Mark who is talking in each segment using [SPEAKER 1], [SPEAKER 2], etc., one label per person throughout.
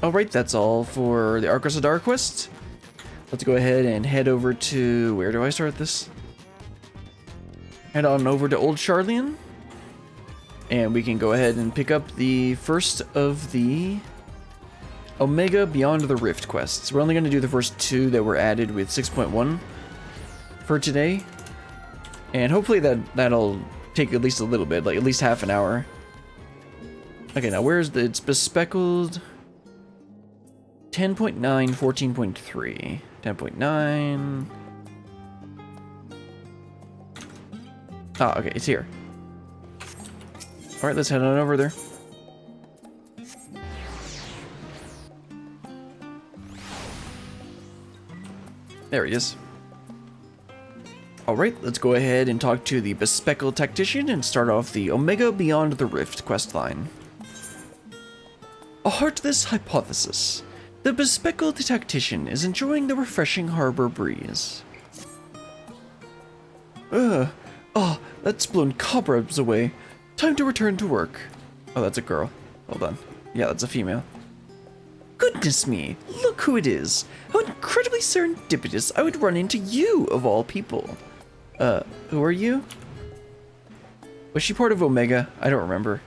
[SPEAKER 1] Alright, that's all for the Arcos of Dark quest. Let's go ahead and head over to... Where do I start this? Head on over to Old Charlian. And we can go ahead and pick up the first of the Omega Beyond the Rift quests. We're only going to do the first two that were added with 6.1 for today. And hopefully that'll take at least a little bit, like at least half an hour. Okay, now where's the... It's bespeckled... 10.9, 14.3, 10.9. Ah, okay, it's here. Alright, let's head on over there. There he is. Alright, let's go ahead and talk to the Bespeckled Tactician and start off the Omega Beyond the Rift questline. A Heartless hypothesis. The Bespeckled Tactician is enjoying the refreshing harbor breeze. That's blown cobwebs away. Time to return to work. Oh, that's a girl. Hold on. Yeah, that's a female. Goodness me, look who it is. How incredibly serendipitous I would run into you, of all people. Who are you? Was she part of Omega? I don't remember.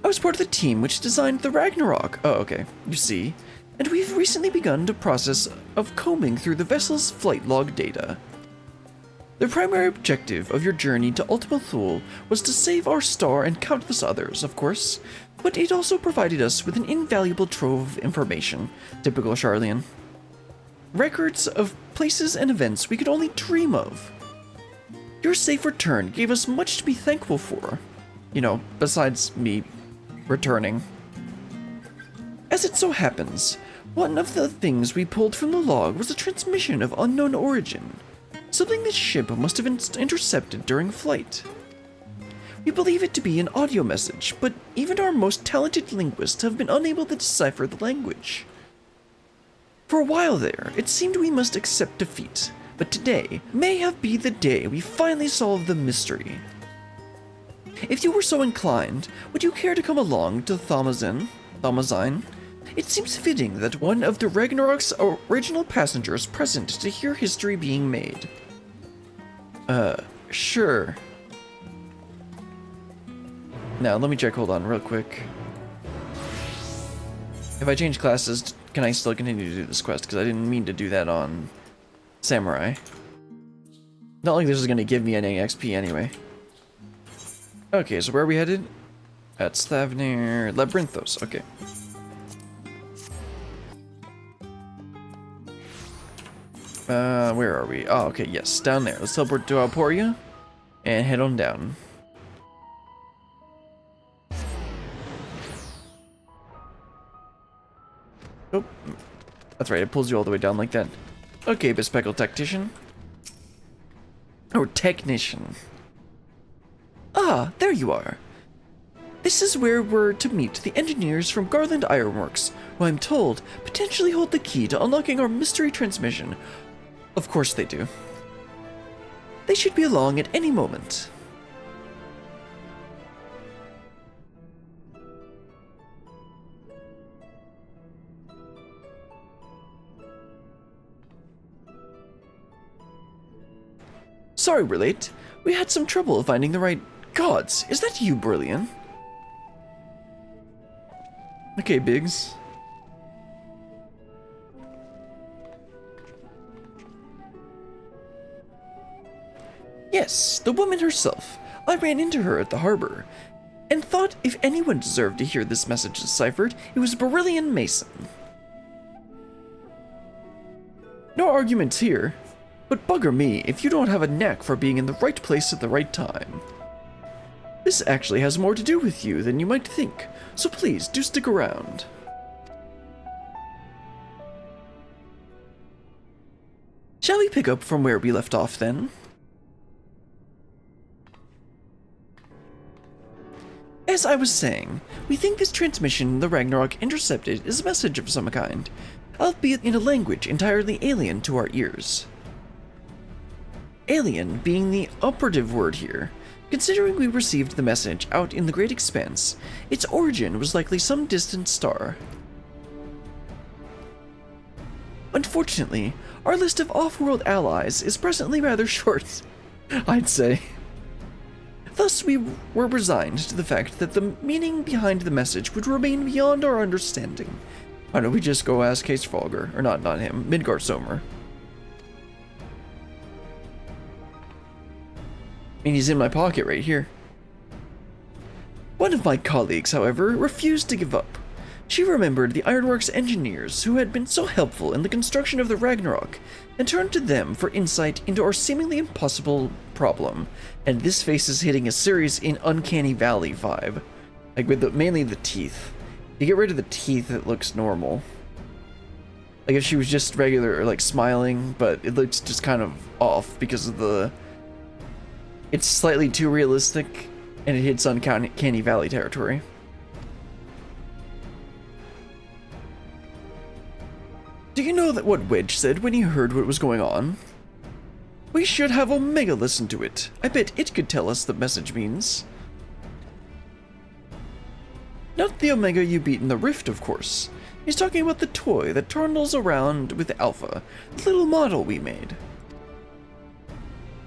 [SPEAKER 1] I was part of the team which designed the Ragnarok. Oh, okay. You see. And we've recently begun the process of combing through the vessel's flight log data. The primary objective of your journey to Ultima Thule was to save our star and countless others, of course, but it also provided us with an invaluable trove of information, typical Charlian. Records of places and events we could only dream of. Your safe return gave us much to be thankful for. You know, besides me returning. As it so happens, one of the things we pulled from the log was a transmission of unknown origin. Something the ship must have intercepted during flight. We believe it to be an audio message, but even our most talented linguists have been unable to decipher the language. For a while there, it seemed we must accept defeat, but today may have been the day we finally solve the mystery. If you were so inclined, would you care to come along to Thamazine? It seems fitting that one of the Ragnarok's original passengers present to hear history being made. Sure. Now, let me check, hold on, real quick. If I change classes, can I still continue to do this quest? Because I didn't mean to do that on Samurai. Not like this is going to give me any XP anyway. Okay, so where are we headed? At Slavnir Labyrinthos, okay. Where are we? Oh, okay, yes, down there. Let's teleport to Alporia and head on down. Oh, that's right, it pulls you all the way down like that. Okay, Bespeckled Tactician. Or Technician. Ah, there you are. This is where we're to meet the engineers from Garland Ironworks, who I'm told potentially hold the key to unlocking our mystery transmission. Of course they do. They should be along at any moment. Sorry we're late. We had some trouble finding the right... Gods, is that you, Brilliant? Okay, Biggs. Yes, the woman herself. I ran into her at the harbor, and thought if anyone deserved to hear this message deciphered, it was Beryllian Mason. No arguments here, but bugger me if you don't have a knack for being in the right place at the right time. This actually has more to do with you than you might think, so please do stick around. Shall we pick up from where we left off then? As I was saying, we think this transmission the Ragnarok intercepted is a message of some kind, albeit in a language entirely alien to our ears. Alien being the operative word here, Considering we received the message out in the great expanse, its origin was likely some distant star. Unfortunately, our list of off-world allies is presently rather short, I'd say. Thus, we were resigned to the fact that the meaning behind the message would remain beyond our understanding. Why don't we just go ask Case Fogger, or not him, Midgard Somer. I mean, he's in my pocket right here. One of my colleagues, however, refused to give up. She remembered the Ironworks engineers who had been so helpful in the construction of the Ragnarok, and turned to them for insight into our seemingly impossible problem. And this face is hitting a serious uncanny valley vibe. Like with mainly the teeth. If you get rid of the teeth, it looks normal. Like if she was just regular, or like smiling, but it looks just kind of off because of the... It's slightly too realistic, and it hits uncanny valley territory. Do you know that what Wedge said when he heard what was going on? We should have Omega listen to it. I bet it could tell us the message means. Not the Omega you beat in the Rift, of course. He's talking about the toy that trundles around with Alpha, the little model we made.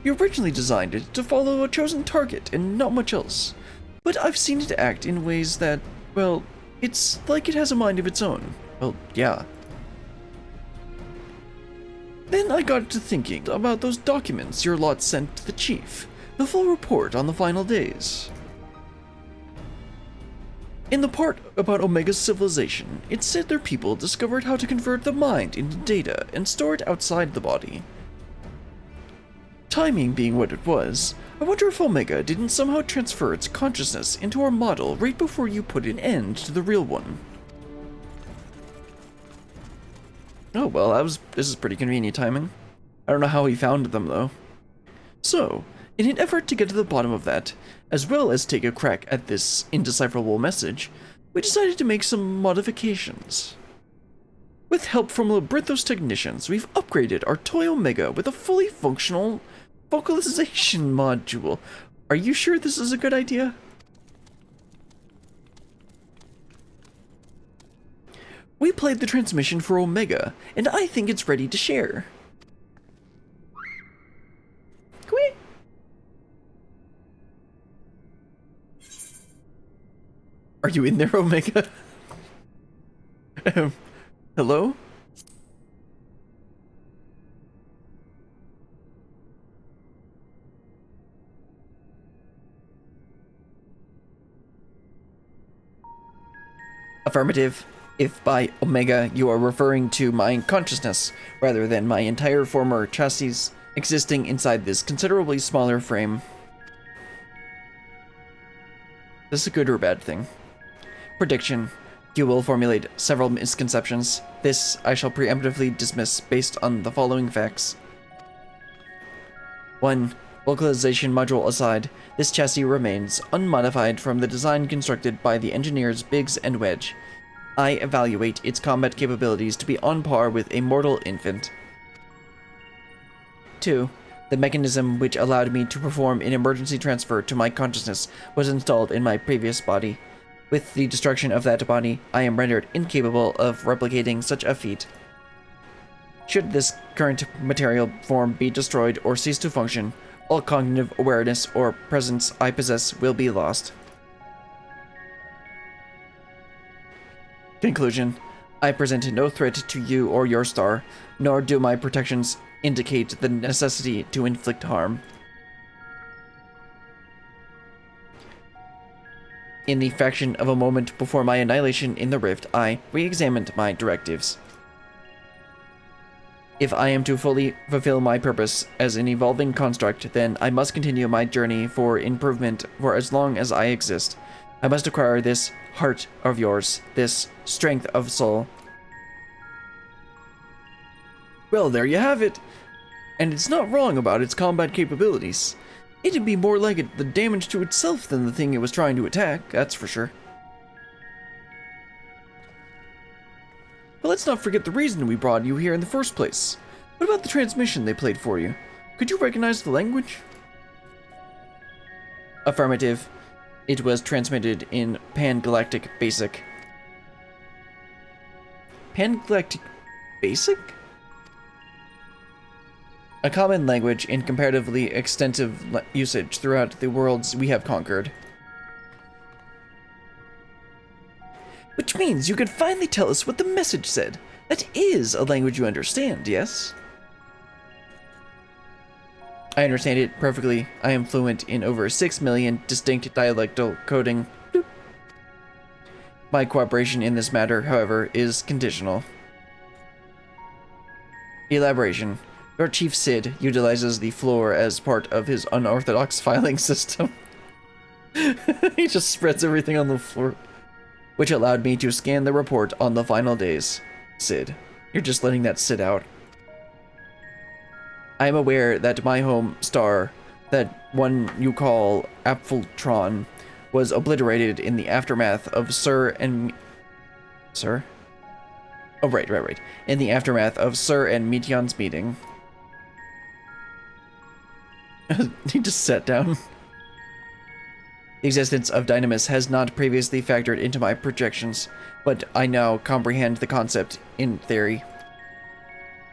[SPEAKER 1] You originally designed it to follow a chosen target and not much else, but I've seen it act in ways that, well, it's like it has a mind of its own. Well, yeah. Then I got to thinking about those documents your lot sent to the chief, the full report on the final days. In the part about Omega's civilization, it said their people discovered how to convert the mind into data and store it outside the body. Timing being what it was, I wonder if Omega didn't somehow transfer its consciousness into our model right before you put an end to the real one. Oh well, this is pretty convenient timing. I don't know how he found them though. So, in an effort to get to the bottom of that, as well as take a crack at this indecipherable message, we decided to make some modifications. With help from Labyrinthos technicians, we've upgraded our toy Omega with a fully functional vocalization module. Are you sure this is a good idea? We played the transmission for Omega, and I think it's ready to share. Quee. Are you in there, Omega? Hello? Affirmative. If by Omega you are referring to my consciousness, rather than my entire former chassis existing inside this considerably smaller frame. Is this a good or bad thing? Prediction. You will formulate several misconceptions. This I shall preemptively dismiss based on the following facts. 1. Vocalization module aside, this chassis remains unmodified from the design constructed by the engineers Biggs and Wedge. I evaluate its combat capabilities to be on par with a mortal infant. 2. The mechanism which allowed me to perform an emergency transfer to my consciousness was installed in my previous body. With the destruction of that body, I am rendered incapable of replicating such a feat. Should this current material form be destroyed or cease to function, all cognitive awareness or presence I possess will be lost. Conclusion. I present no threat to you or your star, nor do my protections indicate the necessity to inflict harm. In the fraction of a moment before my annihilation in the rift, I re-examined my directives. If I am to fully fulfill my purpose as an evolving construct, then I must continue my journey for improvement for as long as I exist. I must acquire this heart of yours, this strength of soul. Well, there you have it. And it's not wrong about its combat capabilities. It'd be more like the damage to itself than the thing it was trying to attack, that's for sure. But let's not forget the reason we brought you here in the first place. What about the transmission they played for you? Could you recognize the language? Affirmative. It was transmitted in Pan-Galactic Basic. Pan-Galactic Basic? A common language in comparatively extensive usage throughout the worlds we have conquered. Which means you could finally tell us what the message said. That is a language you understand, yes? I understand it perfectly. I am fluent in over 6 million distinct dialectal coding. Bloop. My cooperation in this matter, however, is conditional. Elaboration. Your Chief Sid utilizes the floor as part of his unorthodox filing system. He just spreads everything on the floor. Which allowed me to scan the report on the final days. Sid, you're just letting that sit out. I am aware that my home star, that one you call Apfeltron, was obliterated in the aftermath of Sir? Oh, right. In the aftermath of Sir and Meteon's meeting. He just sat down. The existence of Dynamis has not previously factored into my projections, but I now comprehend the concept in theory.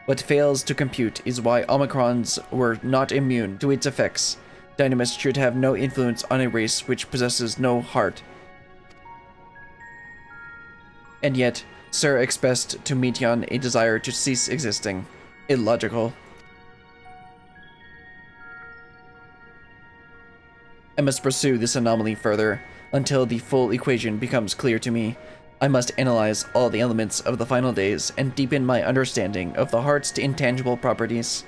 [SPEAKER 1] What fails to compute is why Omicrons were not immune to its effects. Dynamis should have no influence on a race which possesses no heart. And yet, Sir expressed to Meteon a desire to cease existing. Illogical. I must pursue this anomaly further, until the full equation becomes clear to me. I must analyze all the elements of the final days and deepen my understanding of the heart's intangible properties.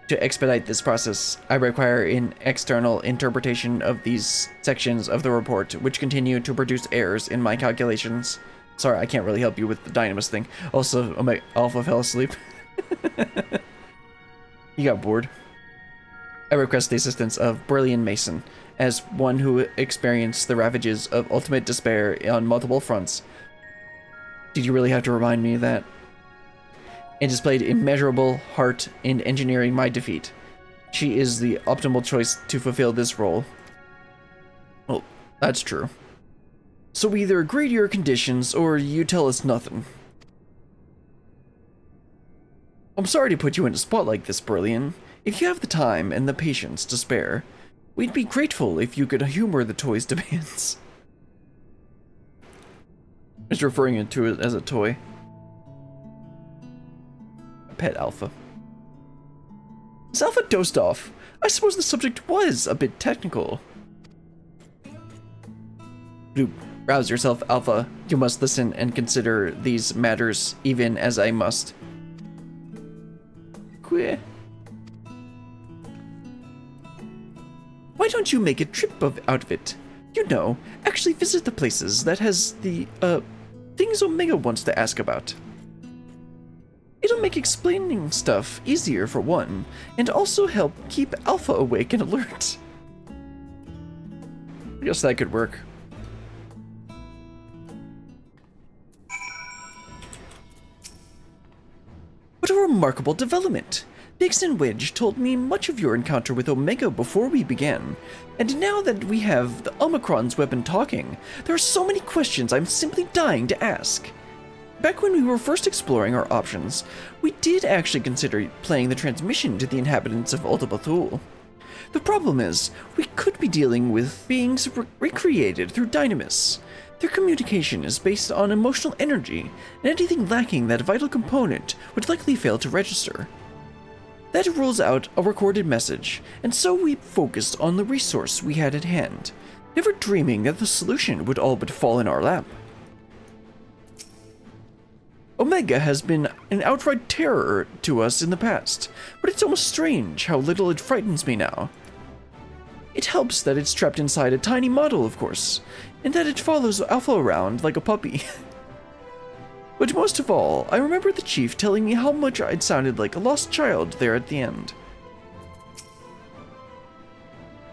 [SPEAKER 1] To expedite this process, I require an external interpretation of these sections of the report, which continue to produce errors in my calculations. Sorry, I can't really help you with the Dynamis thing. Also, Alpha fell asleep. He got bored. I request the assistance of Brilliant Mason, as one who experienced the ravages of ultimate despair on multiple fronts. Did you really have to remind me of that? And displayed immeasurable heart in engineering my defeat. She is the optimal choice to fulfill this role. Well, that's true. So we either agree to your conditions, or you tell us nothing. I'm sorry to put you in a spot like this, Brilliant. If you have the time and the patience to spare, we'd be grateful if you could humor the toy's demands. Just referring to it as a toy. Pet Alpha. As Alpha dozed off, I suppose the subject was a bit technical. Bloop. Rouse yourself, Alpha. You must listen and consider these matters, even as I must. Queer. Why don't you make a trip out of it? You know, actually visit the places that has the, things Omega wants to ask about. It'll make explaining stuff easier for one, and also help keep Alpha awake and alert. I guess that could work. What a remarkable development! Biggs and Wedge told me much of your encounter with Omega before we began, and now that we have the Omicron's weapon talking, there are so many questions I'm simply dying to ask. Back when we were first exploring our options, we did actually consider playing the transmission to the inhabitants of Ultima Thule. The problem is, we could be dealing with beings recreated through Dynamis. Their communication is based on emotional energy, and anything lacking that vital component would likely fail to register. That rules out a recorded message, and so we focused on the resource we had at hand, never dreaming that the solution would all but fall in our lap. Omega has been an outright terror to us in the past, but it's almost strange how little it frightens me now. It helps that it's trapped inside a tiny model, of course, and that it follows Alpha around like a puppy. But most of all, I remember the Chief telling me how much I'd sounded like a lost child there at the end.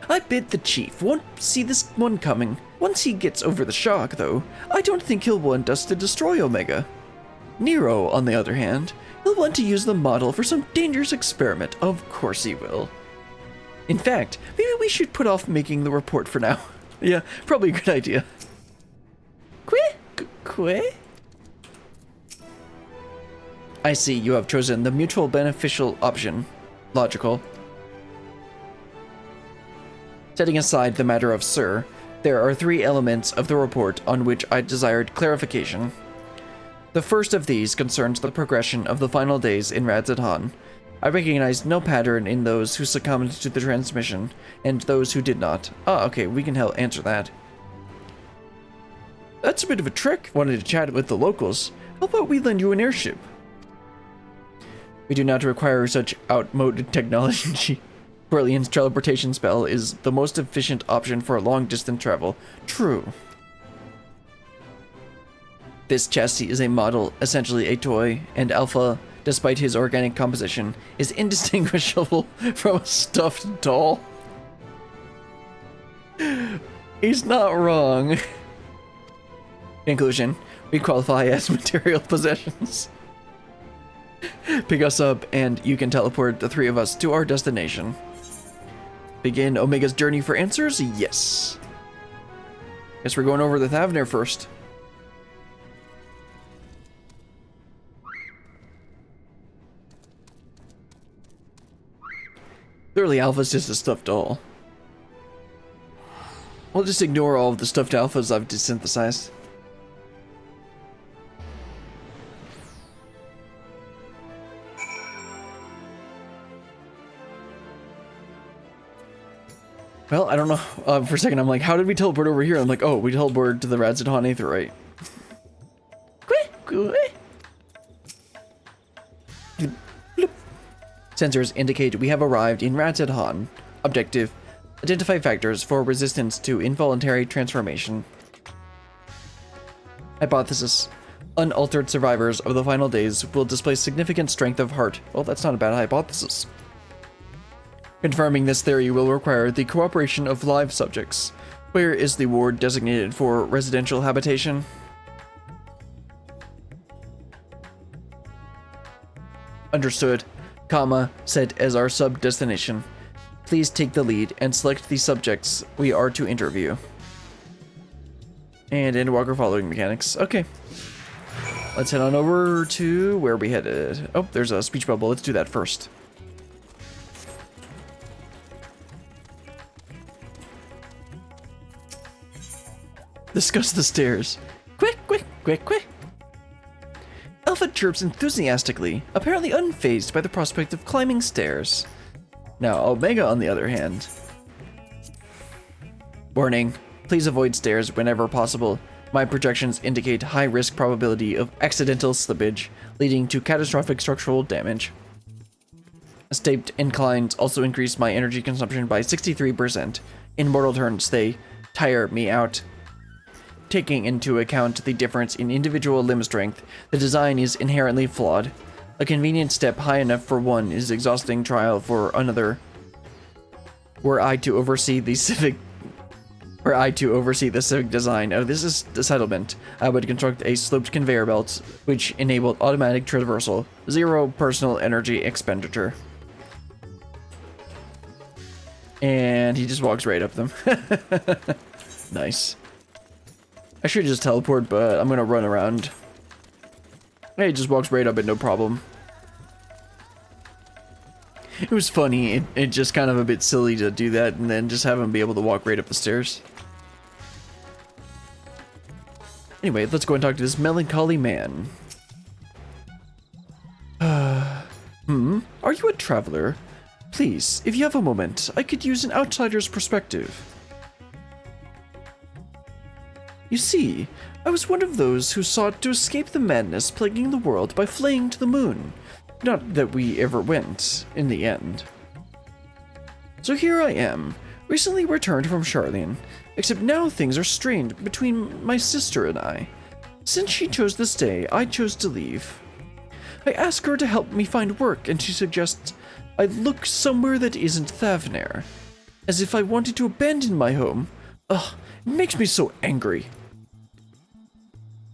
[SPEAKER 1] I bet the Chief won't see this one coming. Once he gets over the shock, though, I don't think he'll want us to destroy Omega. Nero, on the other hand, he'll want to use the model for some dangerous experiment. Of course he will. In fact, maybe we should put off making the report for now. Yeah, probably a good idea. Quit? I see you have chosen the mutual beneficial option. Logical. Setting aside the matter of Sir, there are 3 elements of the report on which I desired clarification. The first of these concerns the progression of the final days in Radzadhan. I recognized no pattern in those who succumbed to the transmission, and those who did not. Ah, okay, we can help answer that. That's a bit of a trick. Wanted to chat with the locals. How about we lend you an airship? We do not require such outmoded technology. Brilliant's teleportation spell is the most efficient option for long-distance travel. True. This chassis is a model, essentially a toy, and Alpha, despite his organic composition, is indistinguishable from a stuffed doll. He's not wrong. Conclusion, we qualify as material possessions. Pick us up and you can teleport the 3 of us to our destination. Begin Omega's journey for answers? Yes. Guess we're going over the Thavner first. Clearly Alpha's just a stuffed doll. We'll just ignore all of the stuffed alphas I've desynthesized. Well, I don't know. For a second, I'm like, how did we teleport over here? I'm like, oh, we teleported to the Radzadhan Aetherite. Sensors indicate we have arrived in Radzadhan. Objective, identify factors for resistance to involuntary transformation. Hypothesis, unaltered survivors of the final days will display significant strength of heart. Well, that's not a bad hypothesis. Confirming this theory will require the cooperation of live subjects. Where is the ward designated for residential habitation? Understood. Comma, set as our sub-destination. Please take the lead and select the subjects we are to interview. And Endwalker following mechanics. Okay. Let's head on over to where we headed. Oh, there's a speech bubble. Let's do that first. Discuss the stairs. Quick. Alpha chirps enthusiastically, apparently unfazed by the prospect of climbing stairs. Now, Omega, on the other hand. Warning, please avoid stairs whenever possible. My projections indicate high risk probability of accidental slippage, leading to catastrophic structural damage. Stepped inclines also increase my energy consumption by 63%. In mortal terms, they tire me out. Taking into account the difference in individual limb strength, the design is inherently flawed. A convenient step high enough for one is exhausting trial for another. Were I to oversee the civic design of this settlement, I would construct a sloped conveyor belt which enabled automatic traversal, 0 personal energy expenditure. And he just walks right up them. Nice. I should just teleport, but I'm gonna run around. Hey, he just walks right up it, no problem. It was funny, it just kind of a bit silly to do that and then just have him be able to walk right up the stairs. Anyway, let's go and talk to this melancholy man. Are you a traveler? Please, if you have a moment, I could use an outsider's perspective. You see, I was one of those who sought to escape the madness plaguing the world by fleeing to the moon. Not that we ever went, in the end. So here I am, recently returned from Charlene, except now things are strained between my sister and I. Since she chose to stay, I chose to leave. I ask her to help me find work, and she suggests I look somewhere that isn't Thavner. As if I wanted to abandon my home. Ugh, it makes me so angry.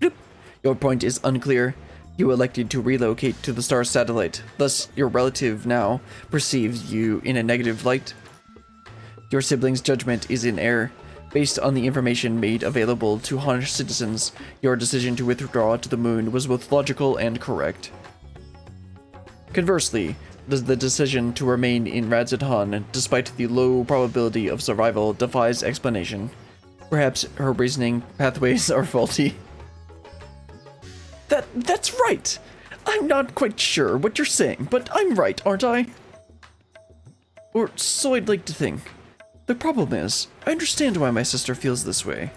[SPEAKER 1] Bloop. Your point is unclear. You elected to relocate to the star satellite, thus your relative now perceives you in a negative light. Your sibling's judgment is in error. Based on the information made available to Honish citizens, your decision to withdraw to the moon was both logical and correct. Conversely, the decision to remain in Radzidhan, despite the low probability of survival, defies explanation. Perhaps her reasoning pathways are faulty. That's right! I'm not quite sure what you're saying, but I'm right, aren't I? Or so I'd like to think. The problem is, I understand why my sister feels this way.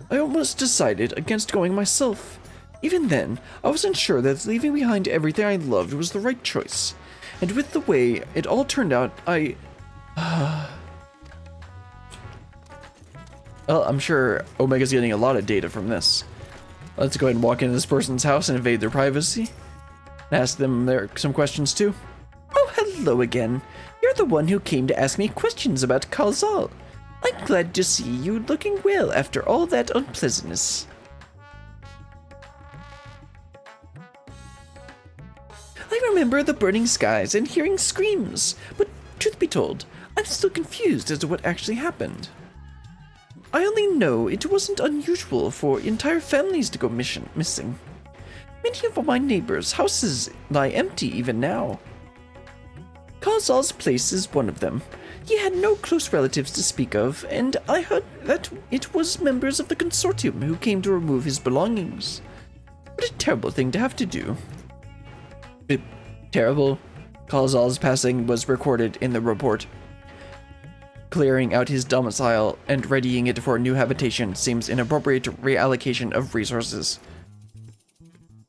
[SPEAKER 1] I almost decided against going myself. Even then, I wasn't sure that leaving behind everything I loved was the right choice. And with the way it all turned out, Well, I'm sure Omega's getting a lot of data from this. Let's go ahead and walk into this person's house and invade their privacy. And ask them some questions too. Oh, hello again. You're the one who came to ask me questions about Kalzal. I'm glad to see you looking well after all that unpleasantness. I remember the burning skies and hearing screams, but truth be told, I'm still confused as to what actually happened. I only know it wasn't unusual for entire families to go missing. Many of my neighbors' houses lie empty even now. Kazal's place is one of them. He had no close relatives to speak of, and I heard that it was members of the consortium who came to remove his belongings. What a terrible thing to have to do. Terrible. Kazal's passing was recorded in the report. Clearing out his domicile and readying it for a new habitation seems an appropriate reallocation of resources.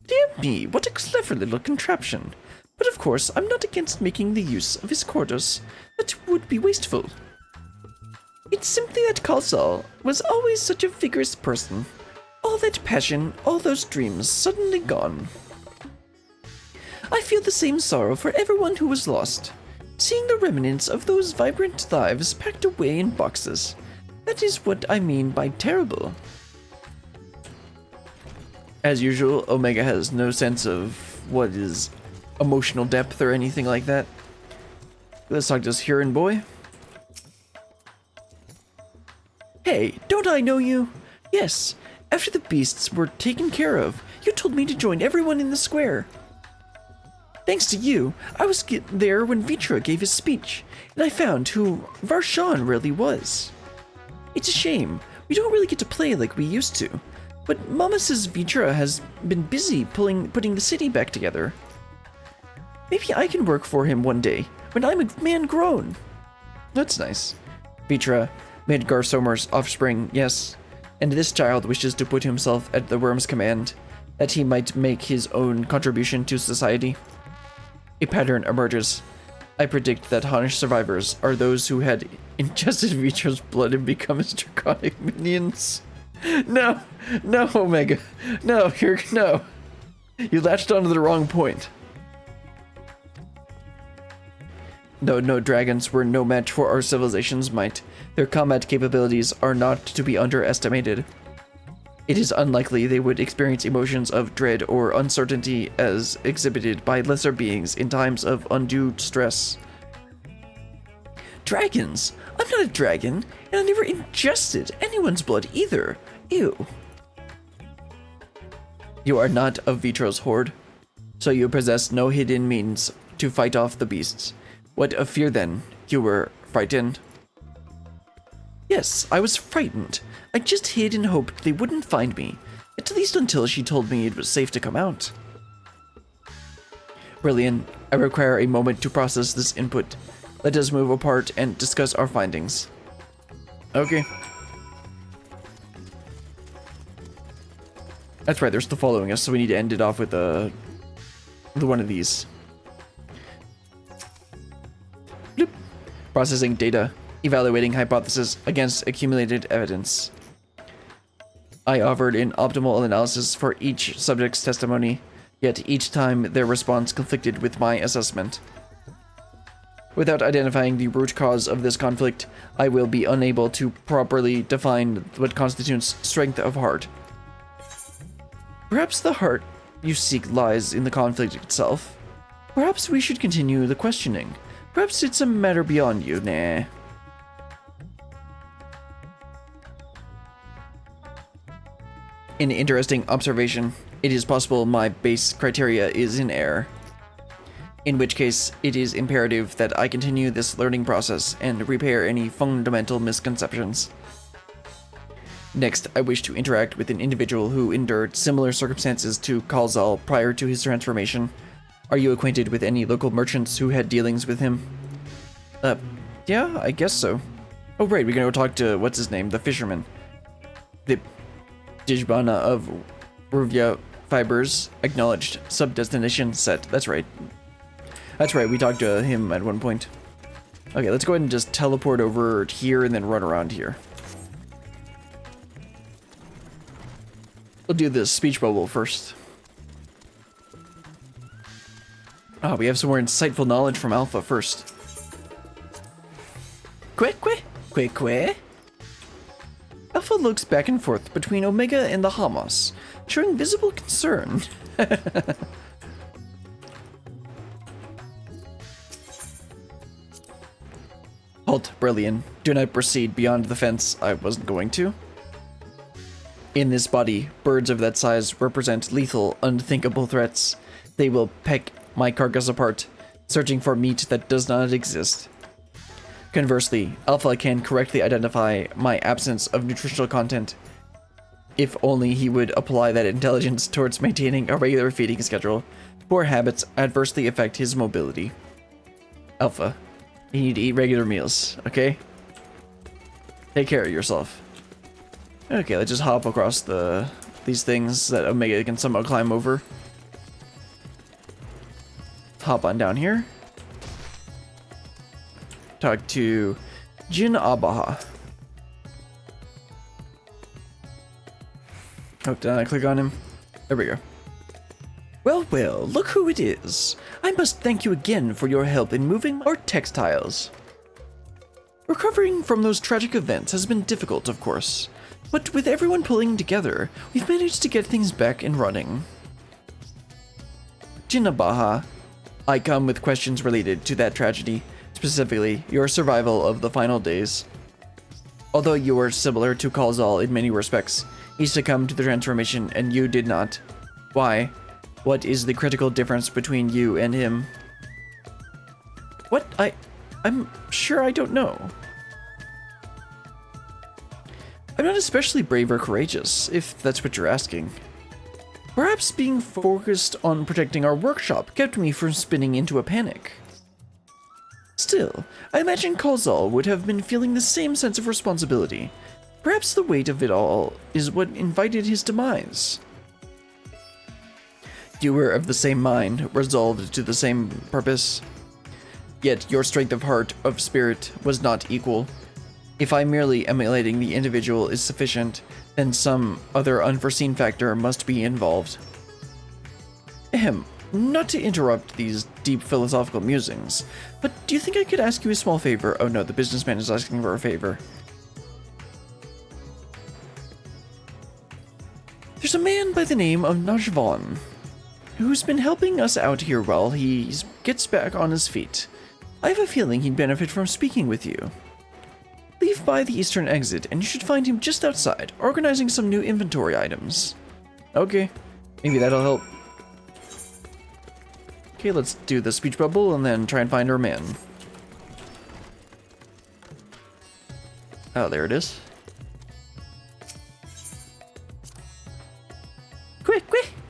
[SPEAKER 1] Dear me, what a clever little contraption. But of course, I'm not against making the use of his quarters. That would be wasteful. It's simply that Kazal was always such a vigorous person. All that passion, all those dreams, suddenly gone. I feel the same sorrow for everyone who was lost. Seeing the remnants of those vibrant lives packed away in boxes. That is what I mean by terrible. As usual, Omega has no sense of what is emotional depth or anything like that. Let's talk to this Huron boy. Hey, don't I know you? Yes, after the beasts were taken care of, you told me to join everyone in the square. Thanks to you, I was there when Vitra gave his speech, and I found who Varshan really was. It's a shame, we don't really get to play like we used to, but Mama says Vitra has been busy putting the city back together. Maybe I can work for him one day, when I'm a man grown. That's nice. Vitra, Midgar Somer's offspring, yes, and this child wishes to put himself at the worm's command, that he might make his own contribution to society. A pattern emerges. I predict that Honish survivors are those who had ingested Vitra's blood and become his draconic minions. No, Omega. No. You latched onto the wrong point. No, dragons were no match for our civilization's might. Their combat capabilities are not to be underestimated. It is unlikely they would experience emotions of dread or uncertainty as exhibited by lesser beings in times of undue stress. Dragons? I'm not a dragon, and I never ingested anyone's blood either. Ew. You are not of Vitro's horde, so you possess no hidden means to fight off the beasts. What of fear then? You were frightened? Yes, I was frightened. I just hid and hoped they wouldn't find me, at least until she told me it was safe to come out. Brilliant. I require a moment to process this input. Let us move apart and discuss our findings. Okay. That's right, they're still following us, so we need to end it off with one of these. Bloop. Processing data. Evaluating hypothesis against accumulated evidence. I offered an optimal analysis for each subject's testimony, yet each time their response conflicted with my assessment. Without identifying the root cause of this conflict, I will be unable to properly define what constitutes strength of heart. Perhaps the heart you seek lies in the conflict itself. Perhaps we should continue the questioning. Perhaps it's a matter beyond you, nah. An interesting observation. It is possible my base criteria is in error. In which case, it is imperative that I continue this learning process and repair any fundamental misconceptions. Next, I wish to interact with an individual who endured similar circumstances to Kalzal prior to his transformation. Are you acquainted with any local merchants who had dealings with him? Yeah, I guess so. Oh, right, we're gonna go talk to, what's his name, the fisherman. The Dijbana of Ruvia Fibers, acknowledged, sub-destination set. That's right. That's right, we talked to him at one point. Okay, let's go ahead and just teleport over here and then run around here. We'll do the speech bubble first. Oh, we have some more insightful knowledge from Alpha first. Quick. Alpha looks back and forth between Omega and the Hamas, showing visible concern. Halt, Brilliant. Do not proceed beyond the fence. I wasn't going to. In this body, birds of that size represent lethal, unthinkable threats. They will peck my carcass apart, searching for meat that does not exist. Conversely, Alpha can correctly identify my absence of nutritional content. If only he would apply that intelligence towards maintaining a regular feeding schedule. Poor habits adversely affect his mobility. Alpha, you need to eat regular meals, okay? Take care of yourself. Okay, let's just hop across these things that Omega can somehow climb over. Hop on down here. Talk to Jin Abaha. Oh, did I click on him? There we go. Well, look who it is. I must thank you again for your help in moving our textiles. Recovering from those tragic events has been difficult, of course, but with everyone pulling together, we've managed to get things back and running. Jinabaha, I come with questions related to that tragedy, specifically your survival of the final days. Although you were similar to Kalzal in many respects, he succumbed to the transformation and you did not. Why? What is the critical difference between you and him? What? I'm sure I don't know. I'm not especially brave or courageous, if that's what you're asking. Perhaps being focused on protecting our workshop kept me from spinning into a panic. Still, I imagine Kalzal would have been feeling the same sense of responsibility. Perhaps the weight of it all is what invited his demise. You were of the same mind, resolved to the same purpose. Yet your strength of heart, of spirit, was not equal. If I merely emulating the individual is sufficient, then some other unforeseen factor must be involved. Ahem, not to interrupt these deep philosophical musings, but do you think I could ask you a small favor? Oh no, the businessman is asking for a favor. There's a man by the name of Najvan, who's been helping us out here while he gets back on his feet. I have a feeling he'd benefit from speaking with you. Leave by the eastern exit, and you should find him just outside, organizing some new inventory items. Okay, maybe that'll help. Okay, let's do the speech bubble and then try and find our man. Oh, there it is.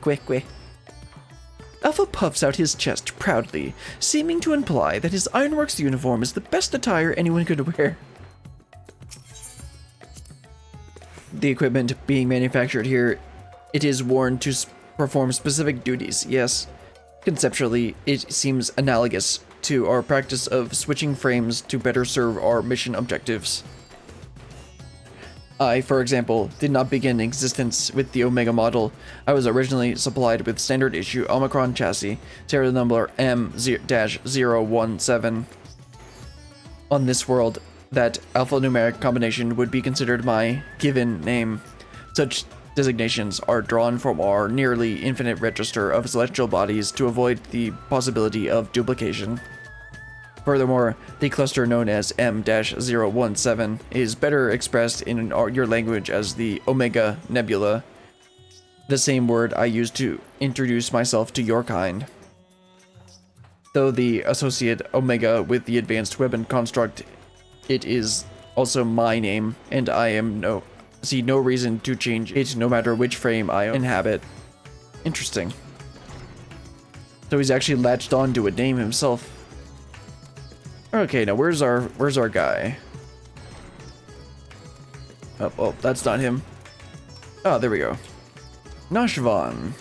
[SPEAKER 1] Quick. Alpha puffs out his chest proudly, seeming to imply that his Ironworks uniform is the best attire anyone could wear. The equipment being manufactured here, it is worn to perform specific duties, yes. Conceptually, it seems analogous to our practice of switching frames to better serve our mission objectives. I, for example, did not begin existence with the Omega model. I was originally supplied with standard issue Omicron chassis, serial number M-017. On this world, that alphanumeric combination would be considered my given name. Such designations are drawn from our nearly infinite register of celestial bodies to avoid the possibility of duplication. Furthermore, the cluster known as M-017 is better expressed in your language as the Omega Nebula. the same word I used to introduce myself to your kind. Though the associate Omega with the advanced weapon construct, it is also my name, and I see no reason to change it no matter which frame I inhabit. Interesting. So he's actually latched on to a name himself. Okay, now where's our guy? Oh, that's not him. Oh, there we go. Nashvan.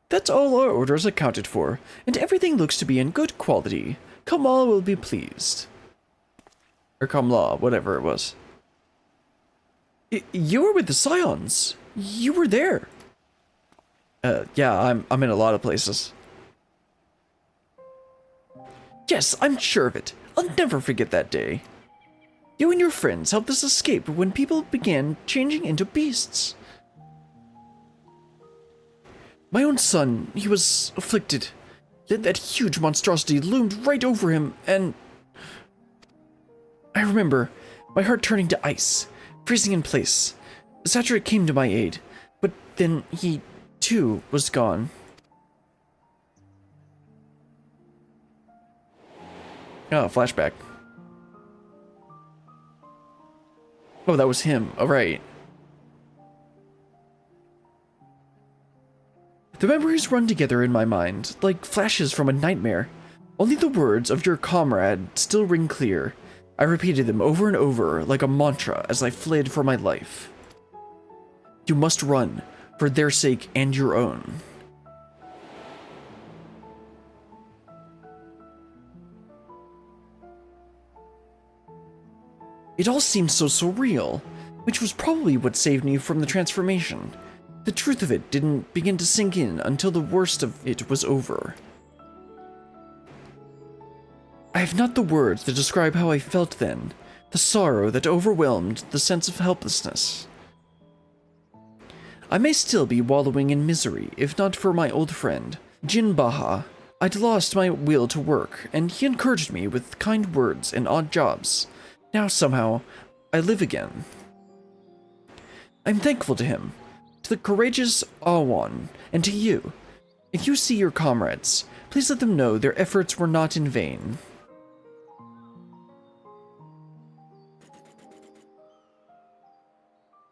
[SPEAKER 1] That's all our orders accounted for, and everything looks to be in good quality. Kamal will be pleased. Or Kamla, whatever it was. You were with the Scions. You were there. Yeah, I'm in a lot of places. Yes, I'm sure of it. I'll never forget that day. You and your friends helped us escape when people began changing into beasts. My own son, he was afflicted. That huge monstrosity loomed right over him, and I remember my heart turning to ice, freezing in place. Saturac came to my aid, but then he, too, was gone. Oh, flashback. Oh, that was him. Oh, right. The memories run together in my mind, like flashes from a nightmare. Only the words of your comrade still ring clear. I repeated them over and over like a mantra as I fled for my life. You must run, for their sake and your own. It all seemed so surreal, which was probably what saved me from the transformation. The truth of it didn't begin to sink in until the worst of it was over. I have not the words to describe how I felt then, the sorrow that overwhelmed the sense of helplessness. I may still be wallowing in misery, if not for my old friend, Jin Baha. I'd lost my will to work, and he encouraged me with kind words and odd jobs. Now somehow, I live again. I'm thankful to him, to the courageous Awan, and to you. If you see your comrades, please let them know their efforts were not in vain.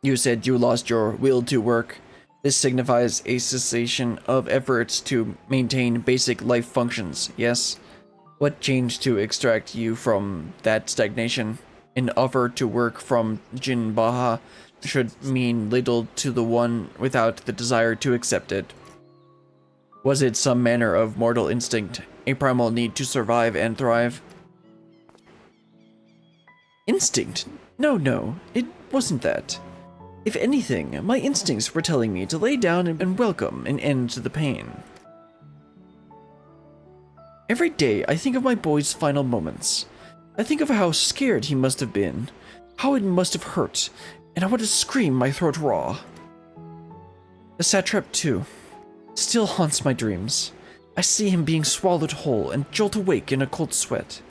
[SPEAKER 1] You said you lost your will to work. This signifies a cessation of efforts to maintain basic life functions, yes? What changed to extract you from that stagnation? An offer to work from Jin Baha should mean little to the one without the desire to accept it. Was it some manner of mortal instinct, a primal need to survive and thrive? Instinct? No, it wasn't that. If anything, my instincts were telling me to lay down and welcome an end to the pain. Every day I think of my boy's final moments. I think of how scared he must have been, how it must have hurt, and I want to scream my throat raw. The satrap, too, still haunts my dreams. I see him being swallowed whole and jolt awake in a cold sweat.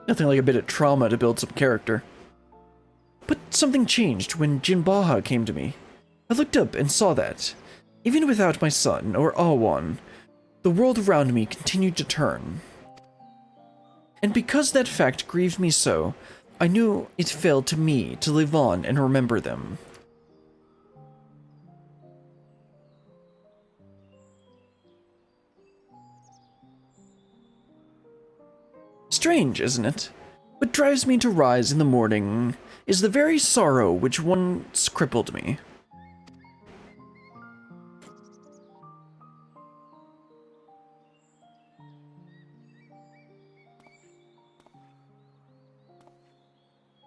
[SPEAKER 1] Nothing like a bit of trauma to build some character. But something changed when Jin Baha came to me. I looked up and saw that, even without my son or Awan, the world around me continued to turn. And because that fact grieved me so, I knew it fell to me to live on and remember them. Strange, isn't it? What drives me to rise in the morning is the very sorrow which once crippled me.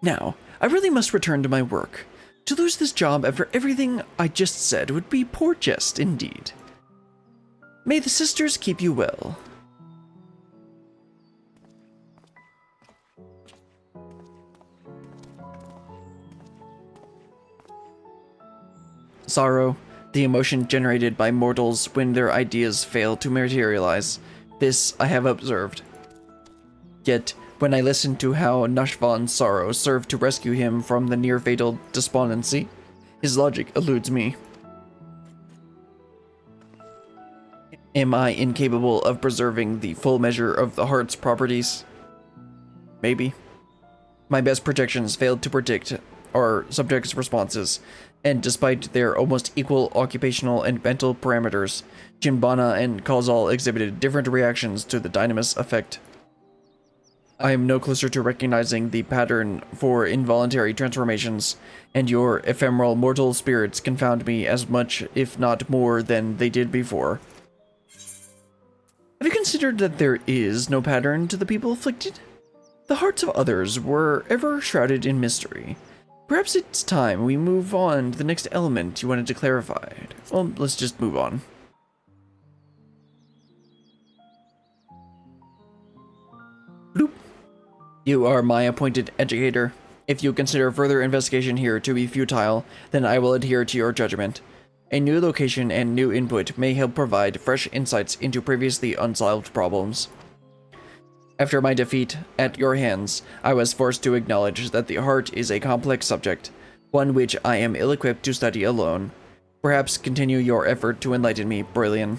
[SPEAKER 1] Now, I really must return to my work. To lose this job after everything I just said would be poor jest indeed. May the sisters keep you well. Sorrow, The emotion generated by mortals when their ideas fail to materialize. This I have observed. Yet, when I listen to how Nashvan's sorrow served to rescue him from the near-fatal despondency, his logic eludes me. Am I incapable of preserving the full measure of the heart's properties? Maybe. My best projections failed to predict our subject's responses, and despite their almost equal occupational and mental parameters, Jimbana and Kazal exhibited different reactions to the dynamis effect. I am no closer to recognizing the pattern for involuntary transformations, and your ephemeral mortal spirits confound me as much, if not more, than they did before. Have you considered that there is no pattern to the people afflicted? The hearts of others were ever shrouded in mystery. Perhaps it's time we move on to the next element you wanted to clarify. Well, let's just move on. Bloop. You are my appointed educator. If you consider further investigation here to be futile, then I will adhere to your judgment. A new location and new input may help provide fresh insights into previously unsolved problems. After my defeat at your hands, I was forced to acknowledge that the heart is a complex subject, one which I am ill-equipped to study alone. Perhaps continue your effort to enlighten me, Brilliant.